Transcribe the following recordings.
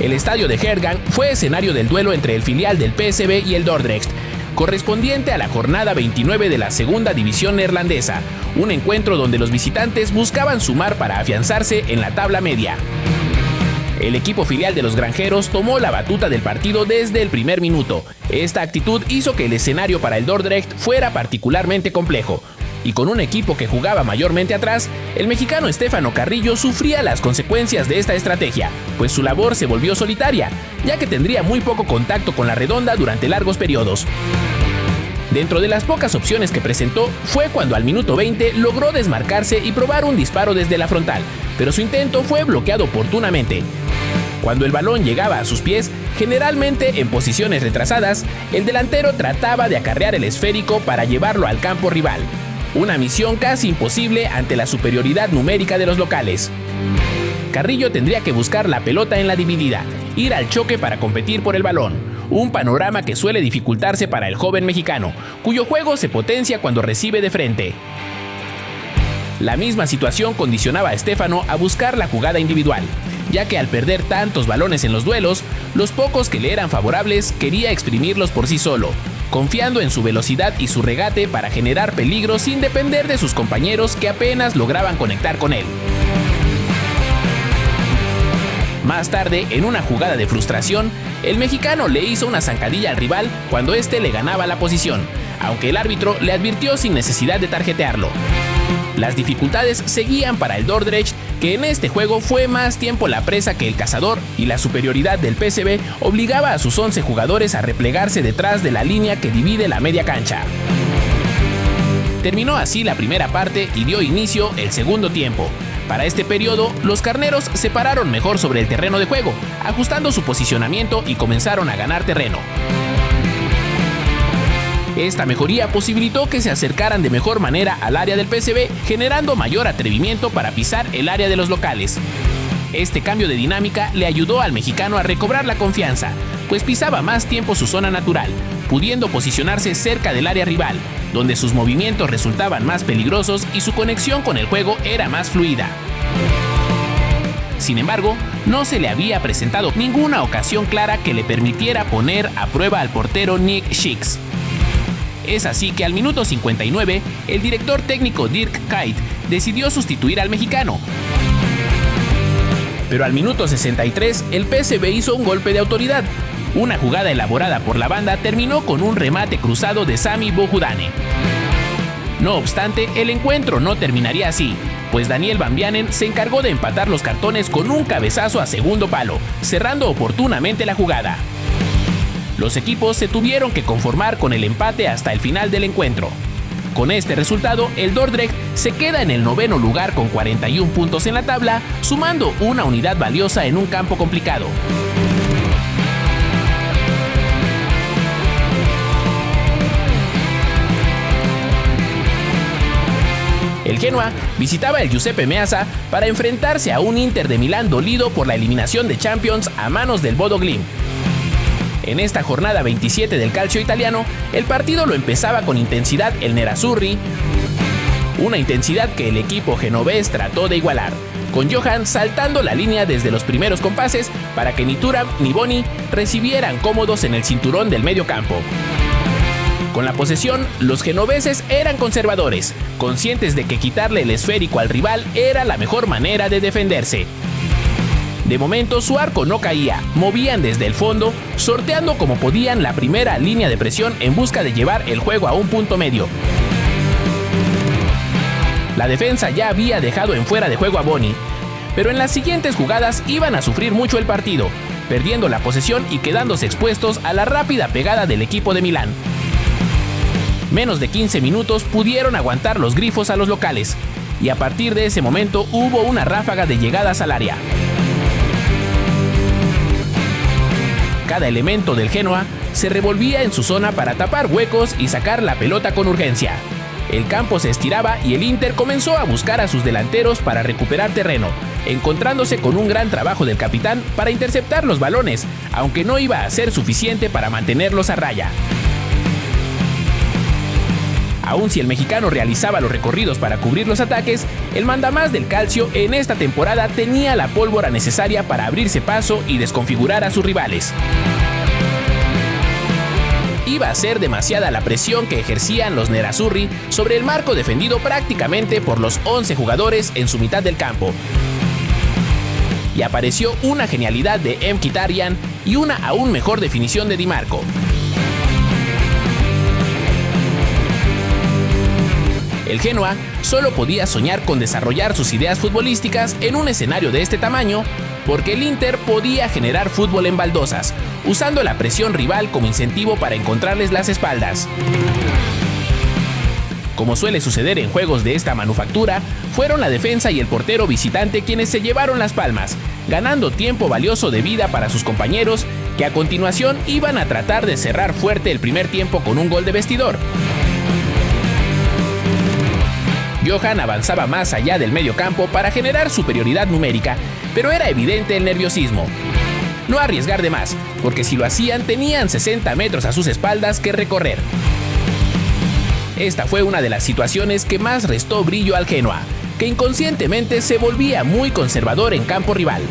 El estadio de Hergang fue escenario del duelo entre el filial del PSV y el Dordrecht, correspondiente a la jornada 29 de la segunda división neerlandesa, un encuentro donde los visitantes buscaban sumar para afianzarse en la tabla media. El equipo filial de los granjeros tomó la batuta del partido desde el primer minuto. Esta actitud hizo que el escenario para el Dordrecht fuera particularmente complejo, y con un equipo que jugaba mayormente atrás, el mexicano Stefano Carrillo sufría las consecuencias de esta estrategia, pues su labor se volvió solitaria, ya que tendría muy poco contacto con la redonda durante largos periodos. Dentro de las pocas opciones que presentó, fue cuando al minuto 20 logró desmarcarse y probar un disparo desde la frontal, pero su intento fue bloqueado oportunamente. Cuando el balón llegaba a sus pies, generalmente en posiciones retrasadas, el delantero trataba de acarrear el esférico para llevarlo al campo rival. Una misión casi imposible ante la superioridad numérica de los locales. Carrillo tendría que buscar la pelota en la dividida, ir al choque para competir por el balón, un panorama que suele dificultarse para el joven mexicano, cuyo juego se potencia cuando recibe de frente. La misma situación condicionaba a Stefano a buscar la jugada individual, ya que al perder tantos balones en los duelos, los pocos que le eran favorables quería exprimirlos por sí solo, confiando en su velocidad y su regate para generar peligro sin depender de sus compañeros que apenas lograban conectar con él. Más tarde, en una jugada de frustración, el mexicano le hizo una zancadilla al rival cuando éste le ganaba la posición, aunque el árbitro le advirtió sin necesidad de tarjetearlo. Las dificultades seguían para el Dordrecht, que en este juego fue más tiempo la presa que el cazador, y la superioridad del PSV obligaba a sus 11 jugadores a replegarse detrás de la línea que divide la media cancha. Terminó así la primera parte y dio inicio el segundo tiempo. Para este periodo, los carneros se pararon mejor sobre el terreno de juego, ajustando su posicionamiento y comenzaron a ganar terreno. Esta mejoría posibilitó que se acercaran de mejor manera al área del PSV, generando mayor atrevimiento para pisar el área de los locales. Este cambio de dinámica le ayudó al mexicano a recobrar la confianza, pues pisaba más tiempo su zona natural, pudiendo posicionarse cerca del área rival, donde sus movimientos resultaban más peligrosos y su conexión con el juego era más fluida. Sin embargo, no se le había presentado ninguna ocasión clara que le permitiera poner a prueba al portero Nick Schicks. Es así que al minuto 59, el director técnico Dirk Kuyt decidió sustituir al mexicano. Pero al minuto 63, el PSV hizo un golpe de autoridad. Una jugada elaborada por la banda terminó con un remate cruzado de Sami Bohudane. No obstante, el encuentro no terminaría así, pues Daniel Van Vianen se encargó de empatar los cartones con un cabezazo a segundo palo, cerrando oportunamente la jugada. Los equipos se tuvieron que conformar con el empate hasta el final del encuentro. Con este resultado, el Dordrecht se queda en el 9º lugar con 41 puntos en la tabla, sumando una unidad valiosa en un campo complicado. El Genoa visitaba el Giuseppe Meazza para enfrentarse a un Inter de Milán dolido por la eliminación de Champions a manos del Bodo Glimt. En esta jornada 27 del calcio italiano, el partido lo empezaba con intensidad el Nerazzurri, una intensidad que el equipo genovés trató de igualar, con Johan saltando la línea desde los primeros compases para que ni Thuram ni Boni recibieran cómodos en el cinturón del medio campo. Con la posesión, los genoveses eran conservadores, conscientes de que quitarle el esférico al rival era la mejor manera de defenderse. De momento su arco no caía, movían desde el fondo, sorteando como podían la primera línea de presión en busca de llevar el juego a un punto medio. La defensa ya había dejado en fuera de juego a Boni, pero en las siguientes jugadas iban a sufrir mucho el partido, perdiendo la posesión y quedándose expuestos a la rápida pegada del equipo de Milán. Menos de 15 minutos pudieron aguantar los grifos a los locales, y a partir de ese momento hubo una ráfaga de llegadas al área. Cada elemento del Genoa se revolvía en su zona para tapar huecos y sacar la pelota con urgencia. El campo se estiraba y el Inter comenzó a buscar a sus delanteros para recuperar terreno, encontrándose con un gran trabajo del capitán para interceptar los balones, aunque no iba a ser suficiente para mantenerlos a raya. Aun si el mexicano realizaba los recorridos para cubrir los ataques, el mandamás del Calcio en esta temporada tenía la pólvora necesaria para abrirse paso y desconfigurar a sus rivales. Iba a ser demasiada la presión que ejercían los nerazzurri sobre el marco defendido prácticamente por los 11 jugadores en su mitad del campo. Y apareció una genialidad de Mkhitaryan y una aún mejor definición de Di Marco. El Genoa solo podía soñar con desarrollar sus ideas futbolísticas en un escenario de este tamaño, porque el Inter podía generar fútbol en baldosas, usando la presión rival como incentivo para encontrarles las espaldas. Como suele suceder en juegos de esta manufactura, fueron la defensa y el portero visitante quienes se llevaron las palmas, ganando tiempo valioso de vida para sus compañeros, que a continuación iban a tratar de cerrar fuerte el primer tiempo con un gol de vestidor. Johan avanzaba más allá del medio campo para generar superioridad numérica, pero era evidente el nerviosismo. No arriesgar de más, porque si lo hacían tenían 60 metros a sus espaldas que recorrer. Esta fue una de las situaciones que más restó brillo al Genoa, que inconscientemente se volvía muy conservador en campo rival.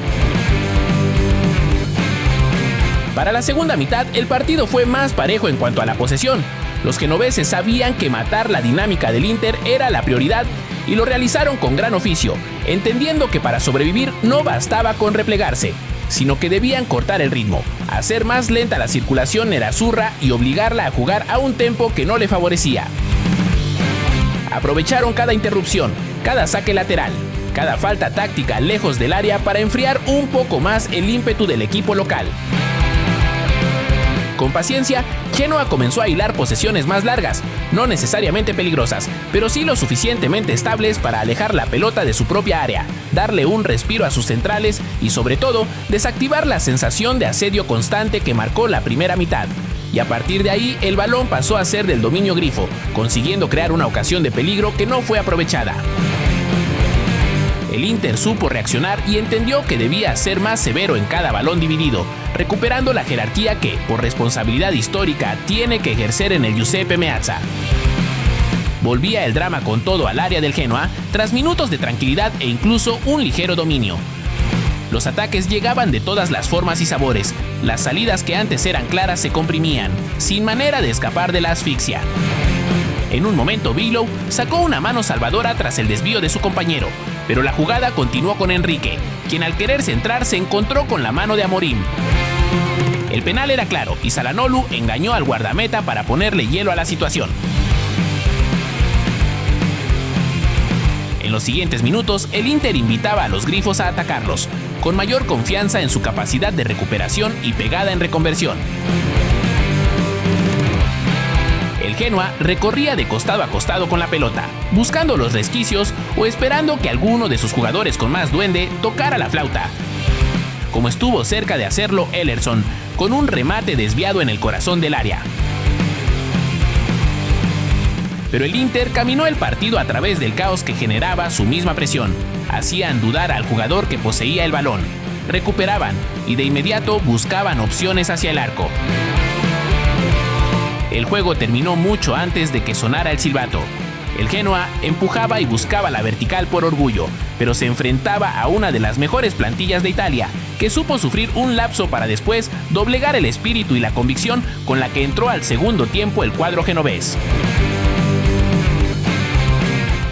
Para la segunda mitad, el partido fue más parejo en cuanto a la posesión. Los genoveses sabían que matar la dinámica del Inter era la prioridad y lo realizaron con gran oficio, entendiendo que para sobrevivir no bastaba con replegarse, sino que debían cortar el ritmo, hacer más lenta la circulación nerazzurra y obligarla a jugar a un tempo que no le favorecía. Aprovecharon cada interrupción, cada saque lateral, cada falta táctica lejos del área para enfriar un poco más el ímpetu del equipo local. Con paciencia, Genoa comenzó a hilar posesiones más largas, no necesariamente peligrosas, pero sí lo suficientemente estables para alejar la pelota de su propia área, darle un respiro a sus centrales y sobre todo, desactivar la sensación de asedio constante que marcó la primera mitad. Y a partir de ahí, el balón pasó a ser del dominio grifo, consiguiendo crear una ocasión de peligro que no fue aprovechada. El Inter supo reaccionar y entendió que debía ser más severo en cada balón dividido, recuperando la jerarquía que, por responsabilidad histórica, tiene que ejercer en el Giuseppe Meazza. Volvía el drama con todo al área del Genoa, tras minutos de tranquilidad e incluso un ligero dominio. Los ataques llegaban de todas las formas y sabores, las salidas que antes eran claras se comprimían, sin manera de escapar de la asfixia. En un momento Billow sacó una mano salvadora tras el desvío de su compañero, pero la jugada continuó con Enrique, quien al querer centrar se encontró con la mano de Amorim. El penal era claro y Çalhanoğlu engañó al guardameta para ponerle hielo a la situación. En los siguientes minutos, el Inter invitaba a los grifos a atacarlos, con mayor confianza en su capacidad de recuperación y pegada en reconversión. El Genoa recorría de costado a costado con la pelota, buscando los resquicios o esperando que alguno de sus jugadores con más duende tocara la flauta, como estuvo cerca de hacerlo Ellerson, con un remate desviado en el corazón del área. Pero el Inter caminó el partido a través del caos que generaba su misma presión. Hacían dudar al jugador que poseía el balón, recuperaban y de inmediato buscaban opciones hacia el arco. El juego terminó mucho antes de que sonara el silbato. El Genoa empujaba y buscaba la vertical por orgullo, pero se enfrentaba a una de las mejores plantillas de Italia, que supo sufrir un lapso para después doblegar el espíritu y la convicción con la que entró al segundo tiempo el cuadro genovés.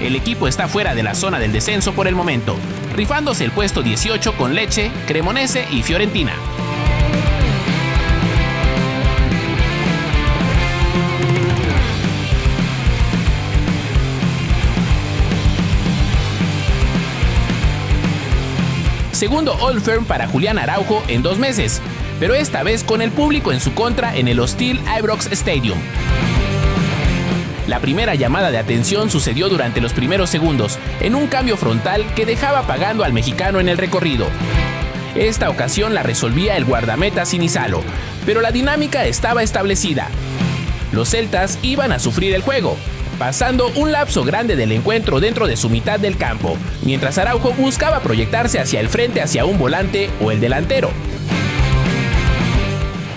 El equipo está fuera de la zona del descenso por el momento, rifándose el puesto 18 con Lecce, Cremonese y Fiorentina. Segundo Old Firm para Julián Araujo en 2 meses, pero esta vez con el público en su contra en el hostil Ibrox Stadium. La primera llamada de atención sucedió durante los primeros segundos, en un cambio frontal que dejaba pagando al mexicano en el recorrido. Esta ocasión la resolvía el guardameta Sinisalo, pero la dinámica estaba establecida. Los celtas iban a sufrir el juego, pasando un lapso grande del encuentro dentro de su mitad del campo, mientras Araujo buscaba proyectarse hacia el frente hacia un volante o el delantero.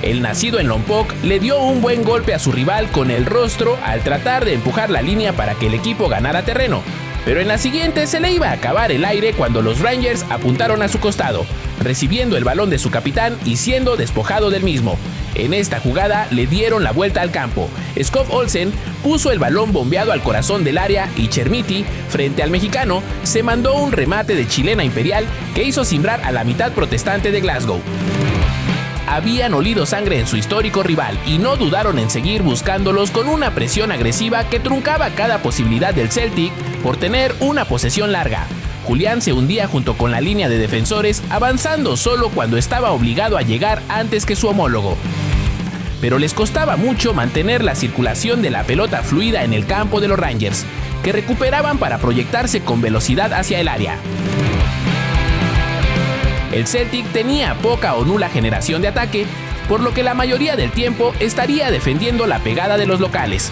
El nacido en Lompoc le dio un buen golpe a su rival con el rostro al tratar de empujar la línea para que el equipo ganara terreno, pero en la siguiente se le iba a acabar el aire cuando los Rangers apuntaron a su costado, recibiendo el balón de su capitán y siendo despojado del mismo. En esta jugada le dieron la vuelta al campo. Skov Olsen puso el balón bombeado al corazón del área y Chermiti, frente al mexicano, se mandó un remate de chilena imperial que hizo cimbrar a la mitad protestante de Glasgow. Habían olido sangre en su histórico rival y no dudaron en seguir buscándolos con una presión agresiva que truncaba cada posibilidad del Celtic por tener una posesión larga. Julián se hundía junto con la línea de defensores, avanzando solo cuando estaba obligado a llegar antes que su homólogo. Pero les costaba mucho mantener la circulación de la pelota fluida en el campo de los Rangers, que recuperaban para proyectarse con velocidad hacia el área. El Celtic tenía poca o nula generación de ataque, por lo que la mayoría del tiempo estaría defendiendo la pegada de los locales.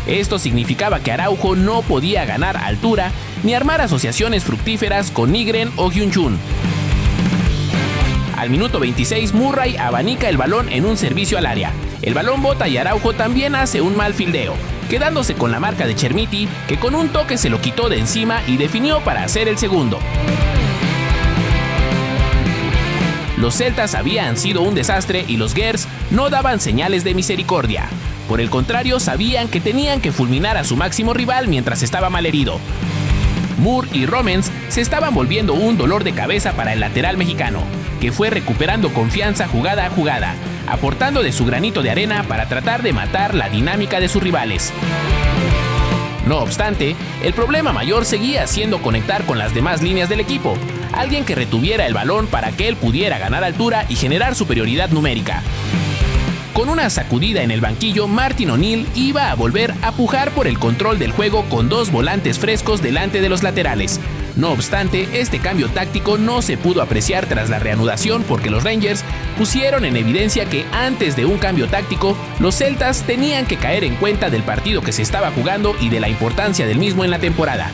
Esto significaba que Araujo no podía ganar altura ni armar asociaciones fructíferas con Nygren o Hyun-Chun. Al minuto 26, Murray abanica el balón en un servicio al área. El balón bota y Araujo también hace un mal fildeo, quedándose con la marca de Chermiti, que con un toque se lo quitó de encima y definió para hacer el segundo. Los celtas habían sido un desastre y los Gers no daban señales de misericordia. Por el contrario, sabían que tenían que fulminar a su máximo rival mientras estaba malherido. Moore y Romens se estaban volviendo un dolor de cabeza para el lateral mexicano, que fue recuperando confianza jugada a jugada, aportando de su granito de arena para tratar de matar la dinámica de sus rivales. No obstante, el problema mayor seguía siendo conectar con las demás líneas del equipo, alguien que retuviera el balón para que él pudiera ganar altura y generar superioridad numérica. Con una sacudida en el banquillo, Martin O'Neill iba a volver a pujar por el control del juego con dos volantes frescos delante de los laterales. No obstante, este cambio táctico no se pudo apreciar tras la reanudación porque los Rangers pusieron en evidencia que antes de un cambio táctico, los celtas tenían que caer en cuenta del partido que se estaba jugando y de la importancia del mismo en la temporada.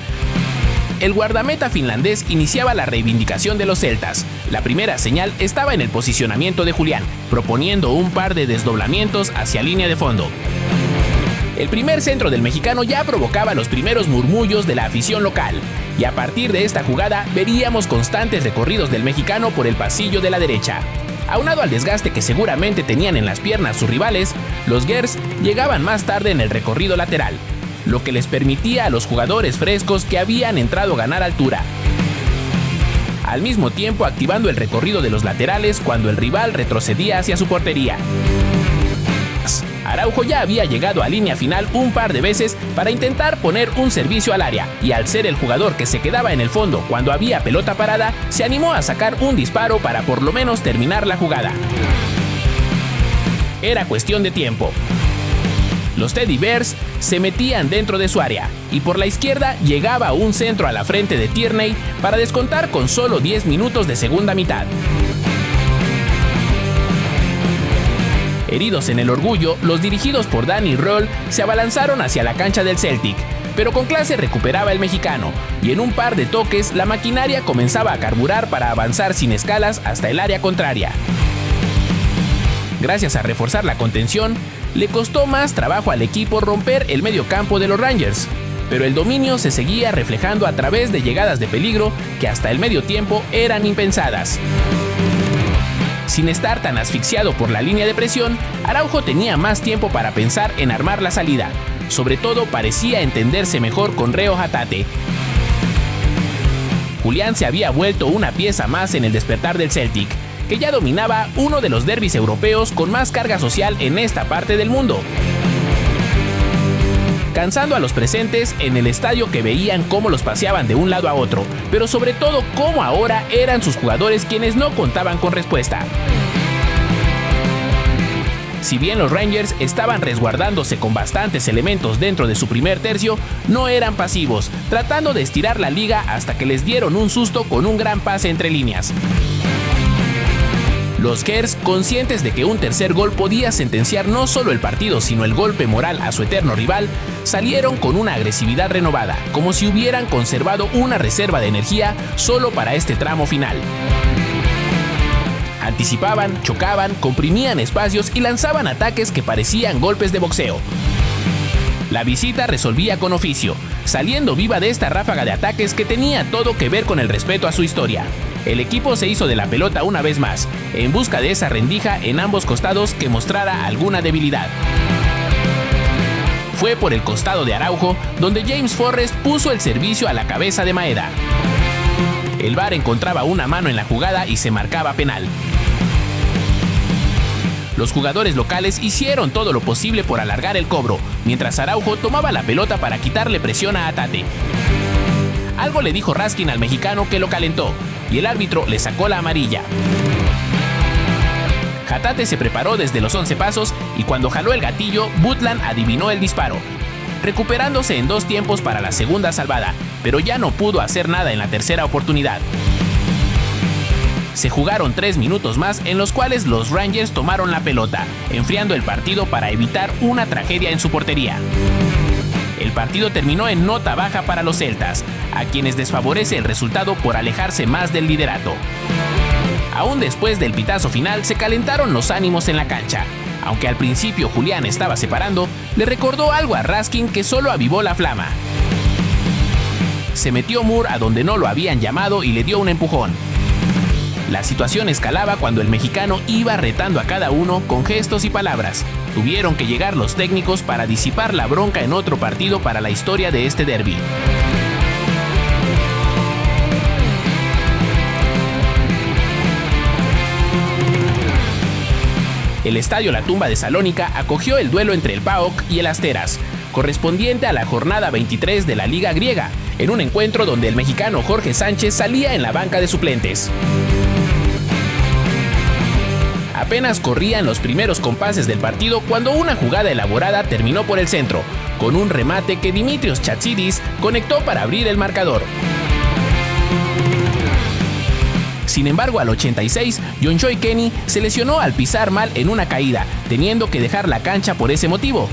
El guardameta finlandés iniciaba la reivindicación de los celtas. La primera señal estaba en el posicionamiento de Julián, proponiendo un par de desdoblamientos hacia línea de fondo. El primer centro del mexicano ya provocaba los primeros murmullos de la afición local, y a partir de esta jugada veríamos constantes recorridos del mexicano por el pasillo de la derecha. Aunado al desgaste que seguramente tenían en las piernas sus rivales, los Gers llegaban más tarde en el recorrido lateral, lo que les permitía a los jugadores frescos que habían entrado a ganar altura, al mismo tiempo activando el recorrido de los laterales cuando el rival retrocedía hacia su portería. Araujo ya había llegado a línea final un par de veces para intentar poner un servicio al área, y al ser el jugador que se quedaba en el fondo cuando había pelota parada, se animó a sacar un disparo para por lo menos terminar la jugada. Era cuestión de tiempo. Los Teddy Bears se metían dentro de su área, y por la izquierda llegaba un centro a la frente de Tierney para descontar con solo 10 minutos de segunda mitad. Heridos en el orgullo, los dirigidos por Danny Röhl se abalanzaron hacia la cancha del Celtic, pero con clase recuperaba el mexicano, y en un par de toques la maquinaria comenzaba a carburar para avanzar sin escalas hasta el área contraria. Gracias a reforzar la contención, le costó más trabajo al equipo romper el medio campo de los Rangers, pero el dominio se seguía reflejando a través de llegadas de peligro que hasta el medio tiempo eran impensadas. Sin estar tan asfixiado por la línea de presión, Araujo tenía más tiempo para pensar en armar la salida. Sobre todo parecía entenderse mejor con Reo Hatate. Julián se había vuelto una pieza más en el despertar del Celtic, que ya dominaba uno de los derbis europeos con más carga social en esta parte del mundo, cansando a los presentes en el estadio que veían cómo los paseaban de un lado a otro, pero sobre todo cómo ahora eran sus jugadores quienes no contaban con respuesta. Si bien los Rangers estaban resguardándose con bastantes elementos dentro de su primer tercio, no eran pasivos, tratando de estirar la liga hasta que les dieron un susto con un gran pase entre líneas. Los Gers, conscientes de que un tercer gol podía sentenciar no solo el partido sino el golpe moral a su eterno rival, salieron con una agresividad renovada, como si hubieran conservado una reserva de energía solo para este tramo final. Anticipaban, chocaban, comprimían espacios y lanzaban ataques que parecían golpes de boxeo. La visita resolvía con oficio, saliendo viva de esta ráfaga de ataques que tenía todo que ver con el respeto a su historia. El equipo se hizo de la pelota una vez más, en busca de esa rendija en ambos costados que mostrara alguna debilidad. Fue por el costado de Araujo donde James Forrest puso el servicio a la cabeza de Maeda. El VAR encontraba una mano en la jugada y se marcaba penal. Los jugadores locales hicieron todo lo posible por alargar el cobro, mientras Araujo tomaba la pelota para quitarle presión a Hatate. Algo le dijo Raskin al mexicano que lo calentó, y el árbitro le sacó la amarilla. Hatate se preparó desde los 11 pasos y cuando jaló el gatillo, Butland adivinó el disparo, recuperándose en 2 tiempos para la segunda salvada, pero ya no pudo hacer nada en la tercera oportunidad. Se jugaron 3 minutos más en los cuales los Rangers tomaron la pelota, enfriando el partido para evitar una tragedia en su portería. El partido terminó en nota baja para los celtas, a quienes desfavorece el resultado por alejarse más del liderato. Aún después del pitazo final se calentaron los ánimos en la cancha. Aunque al principio Julián estaba separando, le recordó algo a Raskin que solo avivó la flama. Se metió Moore a donde no lo habían llamado y le dio un empujón. La situación escalaba cuando el mexicano iba retando a cada uno con gestos y palabras. Tuvieron que llegar los técnicos para disipar la bronca en otro partido para la historia de este derbi. El estadio La Tumba de Salónica acogió el duelo entre el PAOK y el Asteras, correspondiente a la jornada 23 de la Liga Griega, en un encuentro donde el mexicano Jorge Sánchez salía en la banca de suplentes. Apenas corrían los primeros compases del partido cuando una jugada elaborada terminó por el centro, con un remate que Dimitrios Chatsidis conectó para abrir el marcador. Sin embargo, al 86, Jonjoy Kenny se lesionó al pisar mal en una caída, teniendo que dejar la cancha por ese motivo.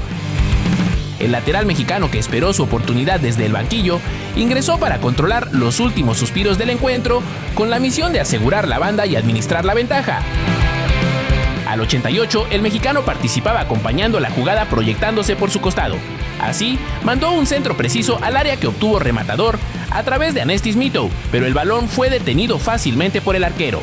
El lateral mexicano, que esperó su oportunidad desde el banquillo, ingresó para controlar los últimos suspiros del encuentro, con la misión de asegurar la banda y administrar la ventaja. Al 88, el mexicano participaba acompañando la jugada proyectándose por su costado. Así, mandó un centro preciso al área que obtuvo rematador a través de Anestis Mito, pero el balón fue detenido fácilmente por el arquero.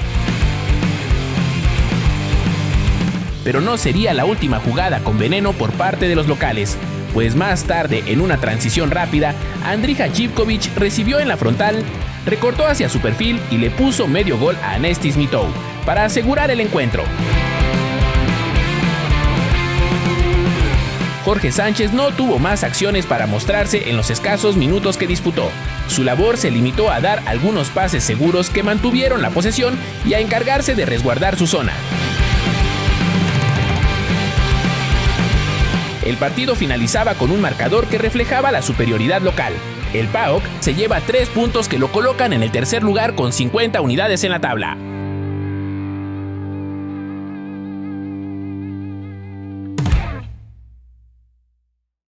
Pero no sería la última jugada con veneno por parte de los locales, pues más tarde, en una transición rápida, Andrija Jivkovic recibió en la frontal, recortó hacia su perfil y le puso medio gol a Anestis Mito para asegurar el encuentro. Jorge Sánchez no tuvo más acciones para mostrarse en los escasos minutos que disputó. Su labor se limitó a dar algunos pases seguros que mantuvieron la posesión y a encargarse de resguardar su zona. El partido finalizaba con un marcador que reflejaba la superioridad local. El PAOK se lleva 3 puntos que lo colocan en el tercer lugar con 50 unidades en la tabla.